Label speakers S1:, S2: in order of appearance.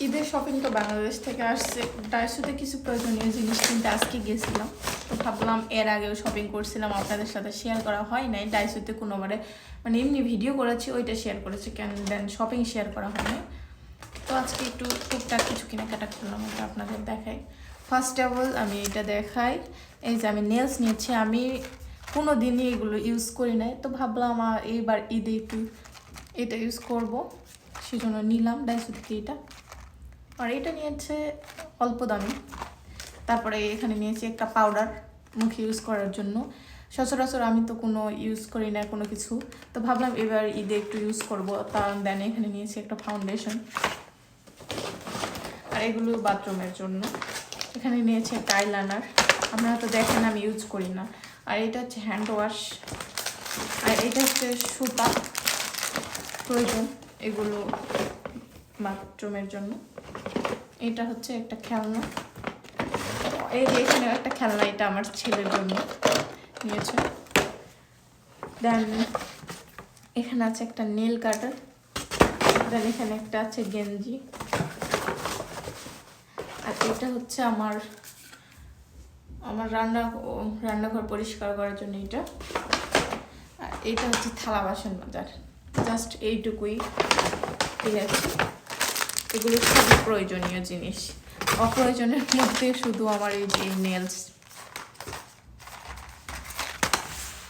S1: ঈদের শপিং তো বাংলাদেশ থেকে আসছে, ডাইসোতে কিছু প্রয়োজনীয় জিনিস কিনতে আজকে গেছিলাম। তো ভাবলাম এর আগেও শপিং করছিলাম, আপনাদের সাথে শেয়ার করা হয় নাই। ডাইসোতে কোনোবারে মানে এমনি ভিডিও করেছি, ওইটা শেয়ার করেছি, কেন দেন শপিং শেয়ার করা হয় নাই। তো আজকে একটু টুকটাক কিছু কেনাকাটা করলাম, এটা আপনাদের দেখাই। ফার্স্ট অফ অল আমি এটা দেখাই, এই যে আমি নেলস নিয়েছি। আমি কোনো দিনই এগুলো ইউজ করি নাই, তো ভাবলাম এইবার ঈদে একটু এটা ইউজ করব, সেজন্য নিলাম ডাইসো থেকে এটা। আর এটা নিয়েছে অল্প দামি। তারপরে এখানে নিয়েছি একটা পাউডার মুখে ইউজ করার জন্য। সচরাচর আমি তো কোনো ইউজ করি না কোনো কিছু, তো ভাবলাম এবার ঈদে একটু ইউজ করবো। তার দেন এখানে নিয়েছি একটা ফাউন্ডেশন, আর এগুলো বাথরুমের জন্য। এখানে নিয়েছি একটা আইলাইনার, আপনারা তো দেখেন আমি ইউজ করি না। আর এটা হচ্ছে হ্যান্ড ওয়াশ, আর এটা হচ্ছে সুতা প্রয়োজন এগুলো বাথরুমের জন্য। এটা হচ্ছে একটা খেলনা, এই যে এখানে একটা খেলনা, এটা আমার ছেলের জন্য নিয়েছে। দেন এখানে আছে একটা নেল কাটার, দেন এখানে একটা আছে গেঞ্জি, আর এটা হচ্ছে আমার রান্নাঘর পরিষ্কার করার জন্য এটা। আর এটা হচ্ছে থালা বাসন মাজার, জাস্ট এইটুকুই কিনেছি। এগুলো খুবই প্রয়োজনীয় জিনিস, অপ্রয়োজনের মধ্যে শুধু আমার এই যে নেলস